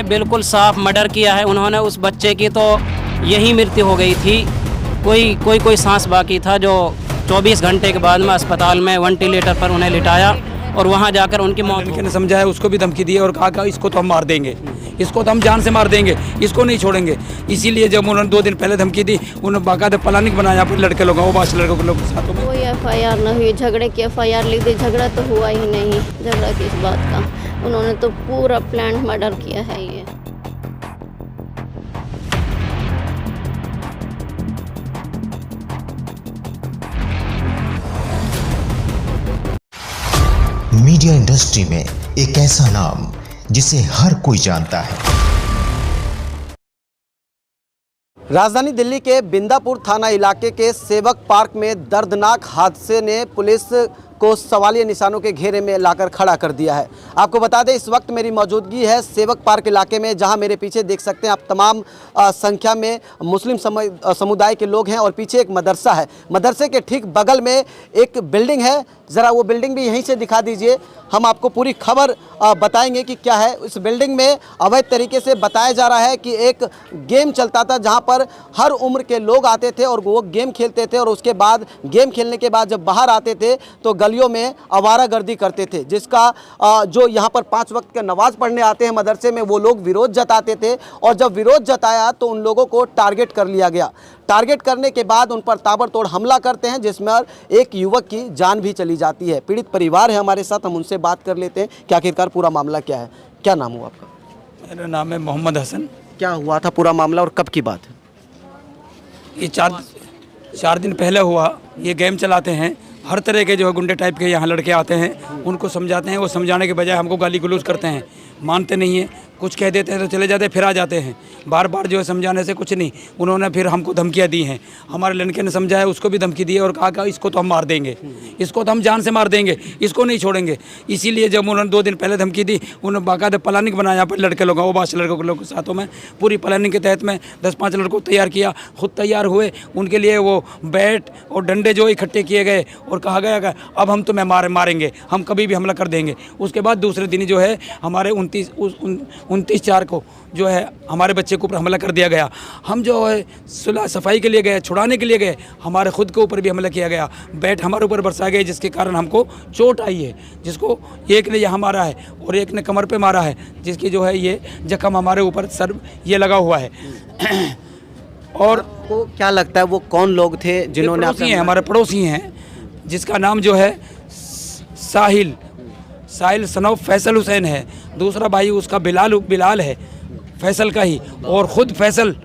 बिल्कुल साफ मर्डर किया है उन्होंने। उस बच्चे की तो यही मृत्यु हो गई थी। कोई सांस बाकी था, जो 24 घंटे के बाद में अस्पताल में वेंटिलेटर पर उन्हें लिटाया और वहां जाकर उनकी मौत। लड़के ने समझाया, उसको भी धमकी दी और कहा इसको तो हम मार देंगे, इसको तो हम जान से मार देंगे, इसको नहीं छोड़ेंगे। इसीलिए जब उन्होंने 2 दिन पहले धमकी दी, उन्होंने बाकायदा प्लानिंग बनाया अपने लड़के लोगों लड़कों के लोग साथों में। कोई FIR न हुई, झगड़े की FIR ली थी, झगड़ा तो हुआ ही नहीं। झगड़ा किस बात का, उन्होंने तो पूरा प्लान मर्डर किया है ये। मीडिया इंडस्ट्री में एक ऐसा नाम जिसे हर कोई जानता है। राजधानी दिल्ली के बिंदापुर थाना इलाके के सेवक पार्क में दर्दनाक हादसे ने पुलिस को सवालिया निशानों के घेरे में लाकर खड़ा कर दिया है। आपको बता दें, इस वक्त मेरी मौजूदगी है सेवक पार्क इलाके में, जहां मेरे पीछे देख सकते हैं आप तमाम संख्या में मुस्लिम समुदाय के लोग हैं और पीछे एक मदरसा है। मदरसे के ठीक बगल में एक बिल्डिंग है, ज़रा वो बिल्डिंग भी यहीं से दिखा दीजिए। हम आपको पूरी खबर बताएंगे कि क्या है। इस बिल्डिंग में अवैध तरीके से बताया जा रहा है कि एक गेम चलता था जहां पर हर उम्र के लोग आते थे और वो गेम खेलते थे और उसके बाद गेम खेलने के बाद जब बाहर आते थे तो गलियों में आवारागर्दी करते थे, जिसका जो यहाँ पर 5 वक्त के नमाज पढ़ने आते हैं मदरसे में वो लोग विरोध जताते थे और जब विरोध जताया तो उन लोगों को टारगेट कर लिया गया। टारगेट करने के बाद उन पर ताबड़तोड़ हमला करते हैं जिसमें एक युवक की जान भी चली जाती है। पीड़ित परिवार है हमारे साथ, हम उनसे बात कर लेते हैं कि आखिरकार पूरा मामला क्या है। क्या नाम हुआ आपका? मेरा नाम है मोहम्मद हसन। क्या हुआ था पूरा मामला और कब की बात है? ये 4 दिन पहले हुआ। ये गेम चलाते हैं, हर तरह के जो है गुंडे टाइप के यहाँ लड़के आते हैं, उनको समझाते हैं, वो समझाने के बजाय हमको गाली गलौज करते हैं, मानते नहीं है, कुछ कह देते हैं तो चले जाते हैं, फिर आ जाते हैं। बार बार जो है समझाने से कुछ नहीं, उन्होंने फिर हमको धमकियाँ दी हैं। हमारे लड़के ने समझाया, उसको भी धमकी दी और कहा इसको तो हम मार देंगे, इसको तो हम जान से मार देंगे, इसको नहीं छोड़ेंगे। इसीलिए जब उन्होंने 2 दिन पहले धमकी दी, उन्होंने बाकायदा प्लानिंग बनाया अपने लड़के लोगों लड़कों के लोग साथों में। पूरी प्लानिंग के तहत में 10-5 लड़कों को तैयार किया, खुद तैयार हुए। उनके लिए वो बैट और डंडे जो इकट्ठे किए गए और कहा गया कि अब हम तुम्हें मारेंगे, हम कभी भी हमला कर देंगे। उसके बाद दूसरे दिन जो है हमारे 29/4 को जो है हमारे बच्चे के ऊपर हमला कर दिया गया। हम जो है सुलह सफाई के लिए गए, छुड़ाने के लिए गए, हमारे खुद के ऊपर भी हमला किया गया। बैट हमारे ऊपर बरसा गए जिसके कारण हमको चोट आई है, जिसको एक ने यहाँ मारा है और एक ने कमर पे मारा है, जिसकी जो है ये जख्म हमारे ऊपर सर ये लगा हुआ है। और आपको क्या लगता है वो कौन लोग थे जिन्होंने? हमारे पड़ोसी हैं, जिसका नाम जो है साहिल सनौफ फैसल हुसैन है। दूसरा भाई उसका बिलाल है, फैसल का ही, और ख़ुद फैसल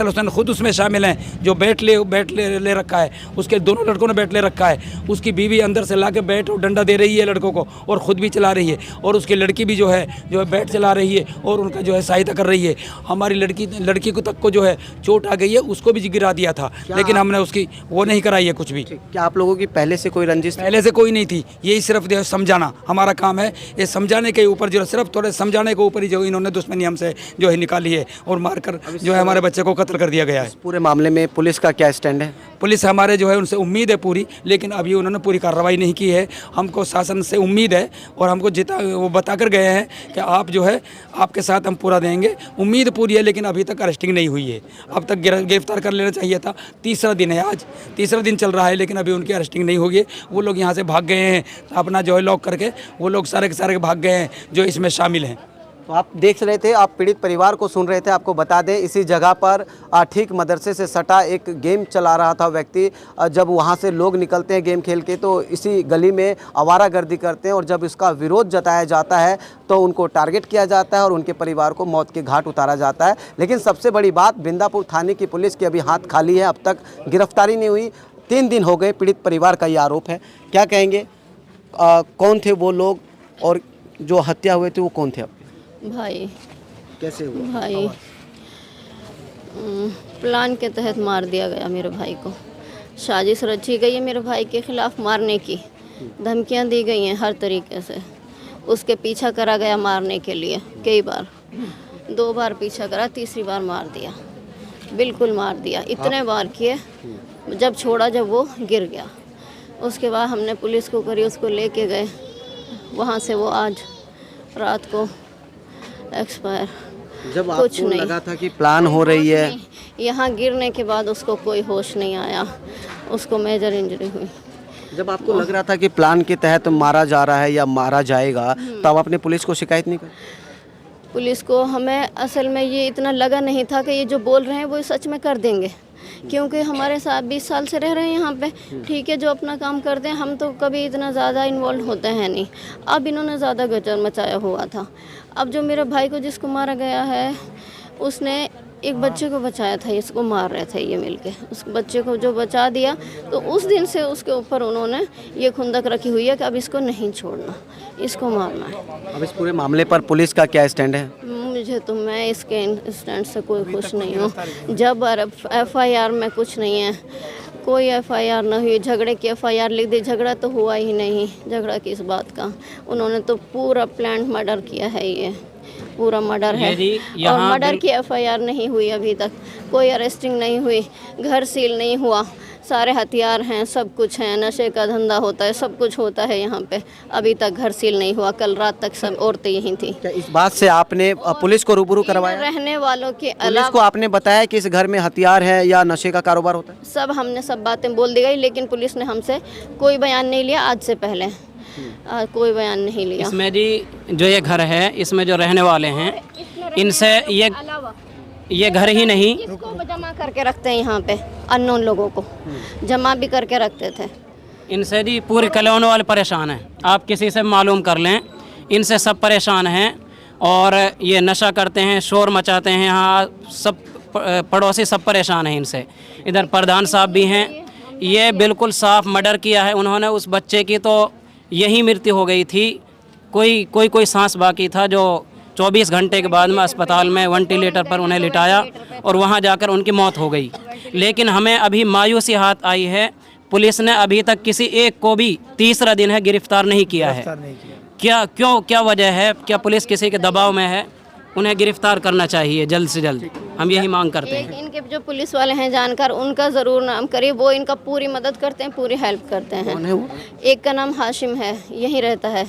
हुसैन खुद उसमें शामिल हैं, जो बैट ले रखा है। उसके दोनों लड़कों ने बैट ले रखा है। उसकी बीवी अंदर से लाके बैट और डंडा दे रही है लड़कों को और ख़ुद भी चला रही है, और उसकी लड़की भी जो है बैट चला रही है और उनका जो है सहायता कर रही है। हमारी लड़की को तक को जो है चोट आ गई है, उसको भी गिरा दिया था, लेकिन हमने उसकी वो नहीं कराई है कुछ भी। क्या आप लोगों की पहले से कोई रंजिश? पहले से कोई नहीं थी, यही सिर्फ जो है समझाना हमारा काम है। ये समझाने के ऊपर जो सिर्फ थोड़े समझाने के ऊपर ही जो इन्होंने दुश्मनी हमसे जो है निकाली है और मारकर जो है हमारे बच्चे को कत्ल कर दिया गया है। पूरे मामले में पुलिस का क्या स्टैंड है? पुलिस हमारे जो है उनसे उम्मीद है पूरी, लेकिन अभी उन्होंने पूरी कार्रवाई नहीं की है। हमको शासन से उम्मीद है और हमको वो बता कर गए हैं कि आप जो है आपके साथ हम पूरा देंगे। उम्मीद पूरी है, लेकिन अभी तक अरेस्टिंग नहीं हुई है। अब तक गिरफ्तार कर लेना चाहिए था। 3रा दिन है, आज 3रा दिन चल रहा है, लेकिन अभी उनकी अरेस्टिंग नहीं होगी। वो लोग यहाँ से भाग गए हैं, अपना जो है लॉक करके वो लोग सारे के सारे भाग गए हैं जो इसमें शामिल हैं। तो आप देख रहे थे, आप पीड़ित परिवार को सुन रहे थे। आपको बता दें, इसी जगह पर ठीक मदरसे से सटा एक गेम चला रहा था व्यक्ति। जब वहां से लोग निकलते हैं गेम खेल के तो इसी गली में आवारागर्दी करते हैं और जब इसका विरोध जताया जाता है तो उनको टारगेट किया जाता है और उनके परिवार को मौत के घाट उतारा जाता है। लेकिन सबसे बड़ी बात, बिंदापुर थाने की पुलिस की अभी हाथ खाली है, अब तक गिरफ्तारी नहीं हुई। 3 दिन हो गए, पीड़ित परिवार का ये आरोप है। क्या कहेंगे, कौन थे वो लोग और जो हत्या हुए थे वो कौन थे? भाई कैसे हुआ? भाई प्लान के तहत मार दिया गया मेरे भाई को। साजिश रची गई है मेरे भाई के खिलाफ मारने की, धमकियां दी गई हैं हर तरीके से। उसके पीछा करा गया मारने के लिए कई बार, 2 बार पीछा करा, 3री बार मार दिया, बिल्कुल मार दिया। इतने बार किए, जब छोड़ा जब वो गिर गया, उसके बाद हमने पुलिस को करी, उसको लेके गए। वहाँ से वो आज रात को एक्सपायर जब कुछ आपको नहीं लगा था कि प्लान हो रही है, यहाँ गिरने के बाद उसको कोई होश नहीं आया, उसको मेजर इंजरी हुई। जब आपको लग रहा था कि प्लान के तहत मारा जा रहा है या मारा जाएगा, तब आपने पुलिस को शिकायत नहीं की? पुलिस को हमें असल में ये इतना लगा नहीं था कि ये जो बोल रहे हैं वो सच में कर देंगे, क्योंकि हमारे साथ 20 साल से रह रहे हैं यहाँ पे। ठीक है, जो अपना काम करते हैं, हम तो कभी इतना ज़्यादा इन्वॉल्व होते हैं नहीं। अब इन्होंने ज़्यादा गजर मचाया हुआ था। अब जो मेरे भाई को जिसको मारा गया है, उसने एक बच्चे को बचाया था, इसको मार रहे थे ये मिलके। उस बच्चे को जो बचा दिया, तो उस दिन से उसके ऊपर उन्होंने ये खुंदक रखी हुई है कि अब इसको नहीं छोड़ना, इसको मारना है। अब इस पूरे मामले पर पुलिस का क्या स्टैंड है? मैं इसके स्टैंड से कोई खुश नहीं हूँ। जब FIR में कुछ नहीं है, कोई FIR नहीं हुई, झगड़े की FIR लिख दी, झगड़ा तो हुआ ही नहीं। झगड़ा किस बात का? उन्होंने तो पूरा प्लान मर्डर किया है, ये पूरा मर्डर है। और मर्डर की FIR नहीं हुई अभी तक, कोई अरेस्टिंग नहीं हुई, घर सील नहीं हुआ, सारे हथियार हैं, सब कुछ है, नशे का धंधा होता है, सब कुछ होता है यहाँ पे। अभी तक घर सील नहीं हुआ, कल रात तक सब औरतें यहीं थी। क्या इस बात से आपने पुलिस को रूबरू करवाया? रहने वालों के पुलिस अलावा को आपने बताया कि इस घर में हथियार है या नशे का कारोबार होता है? सब हमने सब बातें बोल दी गई, लेकिन पुलिस ने हमसे कोई बयान नहीं लिया। आज से पहले कोई बयान नहीं लिया। इसमें जी जो ये घर है, इसमें जो रहने वाले हैं, इनसे ये घर ही नहीं, इसको जमा करके रखते हैं यहाँ पे, अननोन लोगों को जमा भी करके रखते थे। इनसे जी पूरे कॉलोनी वाले परेशान हैं। आप किसी से मालूम कर लें, इनसे सब परेशान हैं। और ये नशा करते हैं, शोर मचाते हैं, यहाँ सब पड़ोसी सब परेशान हैं इनसे। इधर प्रधान साहब भी हैं, ये बिल्कुल साफ मर्डर किया है उन्होंने। उस बच्चे की तो यही मृत्यु हो गई थी, कोई सांस बाकी था, जो 24 घंटे के बाद में अस्पताल में वेंटिलेटर पर उन्हें लिटाया और वहां जाकर उनकी मौत हो गई। लेकिन हमें अभी मायूसी हाथ आई है, पुलिस ने अभी तक किसी एक को भी, तीसरा दिन है, गिरफ्तार नहीं किया है। क्या वजह है? क्या पुलिस किसी के दबाव में है? उन्हें गिरफ्तार करना चाहिए जल्द से जल्द, हम यही मांग करते हैं। इनके जो पुलिस वाले हैं जानकार, उनका ज़रूर नाम करिए, वो इनका पूरी मदद करते हैं, पूरी हेल्प करते हैं। कौन है वो? एक का नाम हाशिम है, यहीं रहता है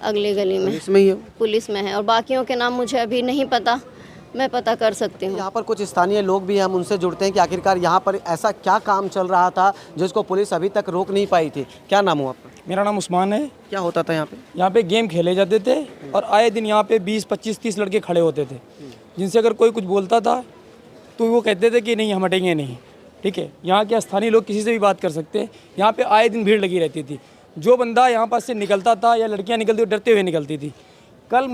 अगली गली में, पुलिस में ही है? पुलिस में है। और बाकियों के नाम मुझे अभी नहीं पता, मैं पता कर सकती हूँ। यहाँ पर कुछ स्थानीय लोग भी हैं, हम उनसे जुड़ते हैं कि आखिरकार यहाँ पर ऐसा क्या काम चल रहा था जिसको पुलिस अभी तक रोक नहीं पाई थी। क्या नाम हुआ आपका? मेरा नाम उस्मान है। क्या होता था यहाँ पे? यहाँ पे गेम खेले जाते थे और आए दिन यहाँ पे 20, 25, 30 लड़के खड़े होते थे, जिनसे अगर कोई कुछ बोलता था तो वो कहते थे कि नहीं, हम हटेंगे नहीं। ठीक है, यहाँ के स्थानीय लोग किसी से भी बात कर सकते हैं। यहाँ पे आए दिन भीड़ लगी रहती थी। जो बंदा यहाँ पास से निकलता था या लड़कियाँ निकलती, डरते हुए निकलती थी। कल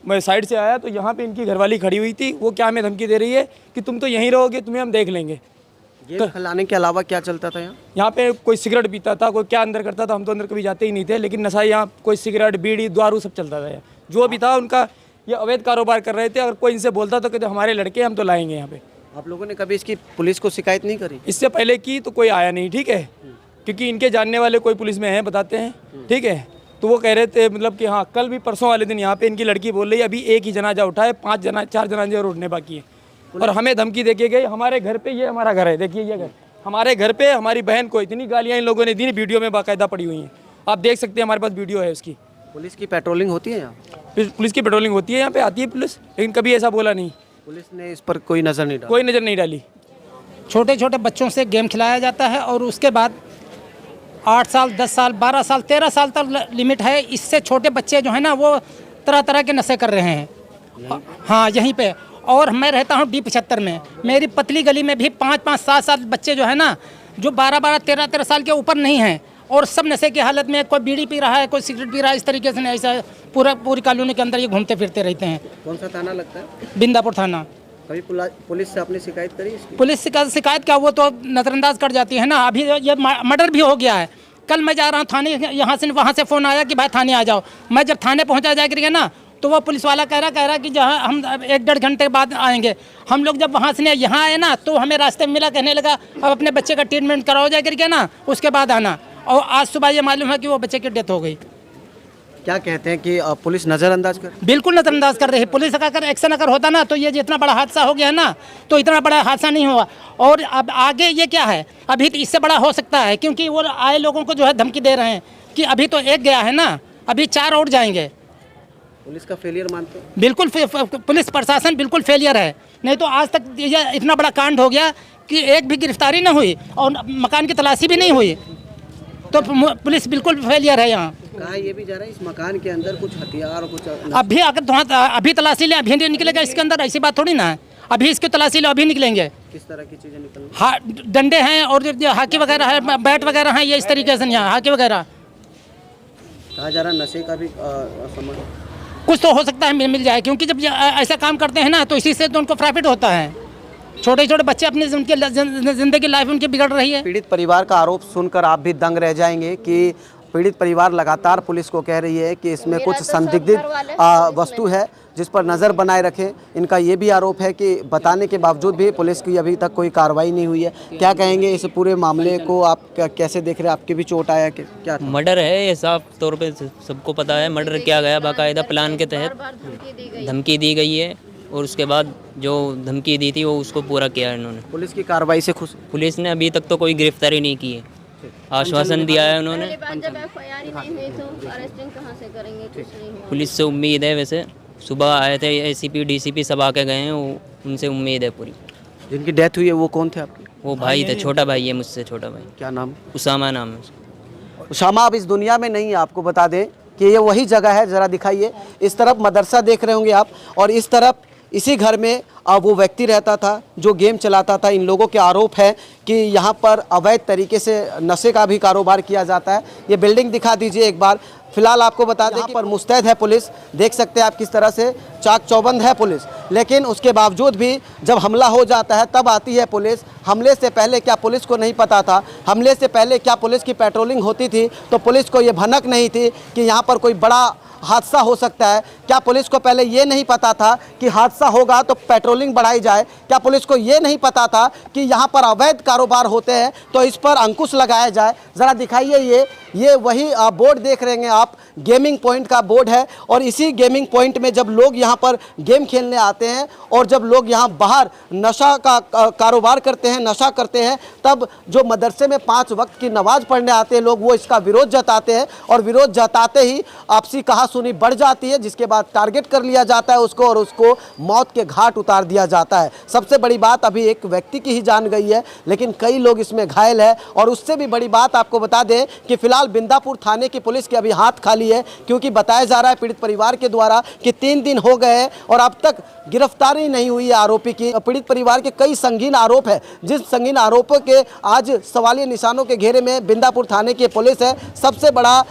मैं साइड से आया तो यहाँ पे इनकी घरवाली खड़ी हुई थी। वो क्या हमें धमकी दे रही है कि तुम तो यहीं रहोगे, तुम्हें हम देख लेंगे। गेम खिलाने के अलावा क्या चलता था यहाँ? यहाँ पे कोई सिगरेट पीता था, कोई क्या अंदर करता था, हम तो अंदर कभी जाते ही नहीं थे। लेकिन नशा यहाँ कोई सिगरेट, बीड़ी, दारू सब चलता था। यहाँ जो भी था उनका ये अवैध कारोबार कर रहे थे। अगर कोई इनसे बोलता तो कहते हमारे लड़के, हम तो लाएंगे यहाँ पे। आप लोगों ने कभी इसकी पुलिस को शिकायत नहीं करी? इससे पहले की तो कोई आया नहीं। ठीक है, क्योंकि इनके जानने वाले कोई पुलिस में हैं, बताते हैं। ठीक है, तो वो कह रहे थे मतलब कि हाँ, कल भी परसों वाले दिन यहाँ पे इनकी लड़की बोल रही है अभी एक ही जनाजा उठा है, 4 जनाजे और उठने बाकी है। और हमें धमकी देके गए हमारे घर पे। ये हमारा घर है, देखिए ये घर हमारे घर पे। हमारी बहन को इतनी गालियाँ इन लोगों ने दी, वीडियो में बाकायदा पड़ी हुई हैं, आप देख सकते हैं, हमारे पास वीडियो है उसकी। पुलिस की पेट्रोलिंग होती है यहाँ? पुलिस की पेट्रोलिंग होती है, यहाँ पे आती है पुलिस, लेकिन कभी ऐसा बोला नहीं। पुलिस ने इस पर कोई नज़र नहीं डाली? कोई नज़र नहीं डाली। छोटे छोटे बच्चों से गेम खिलाया जाता है और उसके बाद 8 साल, 10 साल, 12 साल, 13 साल तक लिमिट है। इससे छोटे बच्चे जो है ना, वो तरह तरह के नशे कर रहे हैं। हाँ, यहीं पे। और मैं रहता हूँ D75 में। मेरी पतली गली में भी 5-5, 7-7 बच्चे जो है ना, जो 12-12, 13-13 साल के ऊपर नहीं हैं, और सब नशे की हालत में, कोई बीड़ी पी रहा है, कोई सिगरेट पी रहा है। इस तरीके से ऐसा पूरी कॉलोनी के अंदर ये घूमते फिरते रहते हैं। कौन सा थाना लगता है? बिंदापुर थाना। कभी पुलिस से आपने शिकायत करी इसकी? पुलिस का शिकायत क्या, वो तो नज़रअंदाज कर जाती है ना। अभी ये मर्डर भी हो गया है। कल मैं जा रहा हूँ थाने, यहाँ से वहाँ से फ़ोन आया कि भाई थाने आ जाओ। मैं जब थाने पहुँचा जाकर ना, तो वो पुलिस वाला कह रहा कि जहाँ हम 1-1.5 घंटे बाद आएंगे। हम लोग जब वहाँ से यहाँ आए ना, तो हमें रास्ते में मिला, कहने लगा अब अपने बच्चे का ट्रीटमेंट कराओ जा करके ना, उसके बाद आना। और आज सुबह ये मालूम है कि वो बच्चे की डेथ हो गई। क्या कहते हैं कि पुलिस नज़रअंदाज कर? बिल्कुल नज़रअंदाज कर रही है। पुलिस का अगर एक्शन अगर होता ना, तो ये जितना बड़ा हादसा हो गया ना, तो इतना बड़ा हादसा नहीं हुआ। और अब आगे ये क्या है, अभी तो इससे बड़ा हो सकता है, क्योंकि वो आए लोगों को जो है धमकी दे रहे हैं कि अभी तो एक गया है ना, अभी 4 और जाएंगे। पुलिस का फेलियर मानते हैं? बिल्कुल पुलिस प्रशासन बिल्कुल फेलियर है। नहीं तो आज तक ये इतना बड़ा कांड हो गया कि एक भी गिरफ्तारी नहीं हुई और मकान की तलाशी भी नहीं हुई, तो पुलिस बिल्कुल फेलियर है यहाँ। कहा ये भी जा रहा है इस मकान के अंदर कुछ हथियार और कुछ अभी अगर अभी तलाशी ले अभी नहीं निकलेगा इसके अंदर, ऐसी बात थोड़ी ना है। अभी इसकी तलाशी ले अभी निकलेंगे। किस तरह की चीज़ें निकल? हाँ, डंडे हैं और जो हाकी वगैरह है, बैट वगैरह हैं, ये इस तरीके से यहाँ हाकी वगैरह। कहा जा रहा नशे का भी सामान कुछ तो हो सकता है मिल जाए, क्योंकि जब ऐसा काम करते हैं ना तो इसी से तो उनको प्रॉफिट होता है। छोटे छोटे बच्चे अपनी उनकी ज़िंदगी लाइफ उनकी बिगड़ रही है। पीड़ित परिवार का आरोप सुनकर आप भी दंग रह जाएंगे कि पीड़ित परिवार लगातार पुलिस को कह रही है कि इसमें कुछ संदिग्ध वस्तु है जिस पर नज़र बनाए रखें। इनका ये भी आरोप है कि बताने के बावजूद भी पुलिस की अभी तक कोई कार्रवाई नहीं हुई है। क्या कहेंगे इस पूरे मामले को, आप कैसे देख रहे हैं? आपके भी चोट आया कि क्या? मर्डर है ये, साफ तौर पे सबको पता है मर्डर किया गया, बाकायदा प्लान के तहत धमकी दी गई है और उसके बाद जो धमकी दी थी वो उसको पूरा किया है इन्होंने। पुलिस की कार्रवाई से खुश? पुलिस ने अभी तक तो कोई गिरफ्तारी नहीं की है, आश्वासन दिया है उन्होंने। पुलिस से उम्मीद है, वैसे सुबह आए थे एसीपी डीसीपी सब आके गए हैं, उनसे उम्मीद है पूरी। जिनकी डेथ हुई है वो कौन थे आपके? वो भाई थे, छोटा भाई है मुझसे छोटा भाई। क्या नाम? उसामा नाम है उसका। उसामा अब इस दुनिया में नहीं है। आपको बता दें कि ये वही जगह है, ज़रा दिखाइए। इस तरफ मदरसा देख रहे होंगे आप और इस तरफ इसी घर में वो व्यक्ति रहता था जो गेम चलाता था। इन लोगों के आरोप है कि यहाँ पर अवैध तरीके से नशे का भी कारोबार किया जाता है। ये बिल्डिंग दिखा दीजिए एक बार। फिलहाल आपको बता दें कि पर मुस्तैद है पुलिस, देख सकते हैं आप किस तरह से चाक चौबंद है पुलिस, लेकिन उसके बावजूद भी जब हमला हो जाता है तब आती है पुलिस। हमले से पहले क्या पुलिस को नहीं पता था? हमले से पहले क्या पुलिस की पेट्रोलिंग होती थी तो पुलिस को ये भनक नहीं थी कि यहाँ पर कोई बड़ा हादसा हो सकता है? क्या पुलिस को पहले ये नहीं पता था कि हादसा होगा तो पेट्रोलिंग बढ़ाई जाए? क्या पुलिस को ये नहीं पता था कि यहाँ पर अवैध कारोबार होते हैं तो इस पर अंकुश लगाया जाए? ज़रा दिखाइए, ये वही बोर्ड देख रहे हैं आप, गेमिंग पॉइंट का बोर्ड है और इसी गेमिंग पॉइंट में जब लोग यहाँ पर गेम खेलने आते हैं और जब लोग यहाँ बाहर नशा का कारोबार करते हैं, नशा करते हैं, तब जो मदरसे में 5 वक्त की नमाज पढ़ने आते हैं लोग, वो इसका विरोध जताते हैं और विरोध जताते ही आपसी कहासुनी बढ़ जाती है, जिसके बाद टारगेट कर लिया जाता है उसको और उसको मौत के घाट उतार दिया जाता है। सबसे बड़ी बात, अभी एक व्यक्ति की ही जान गई है लेकिन कई लोग इसमें घायल है। और उससे भी बड़ी बात आपको बता दें कि फिलहाल बिंदापुर थाने की पुलिस के अभी हाथ खाली है, क्योंकि बताया जा रहा है पीड़ित परिवार के द्वारा कि 3 दिन हो गए हैं और अब तक गिरफ्तारी नहीं हुई है आरोपी की। पीड़ित परिवार के कई संगीन आरोप है, जिस संगीन आरोपों के आज सवालिया निशानों के घेरे में बिंदापुर थाने की पुलिस है। सबसे बड़ा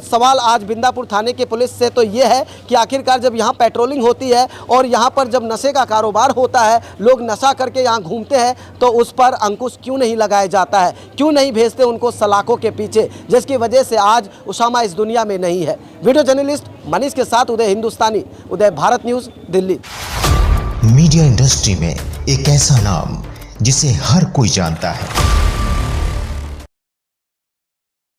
सवाल आज बिंदापुर थाने की पुलिस से तो ये है कि आखिरकार जब यहाँ पेट्रोलिंग होती है और यहाँ पर जब नशे का कारोबार होता है, लोग नशा करके यहाँ घूमते हैं, तो उस पर अंकुश क्यों नहीं लगाया जाता है? क्यों नहीं भेजते उनको सलाखों के पीछे, जिसकी वजह से आज उसामा इस दुनिया में नहीं है। वीडियो जर्नलिस्ट मनीष के साथ Uday Hindustani, Uday Bharat news, Delhi. Media industry में एक ऐसा नाम जिसे हर कोई जानता है,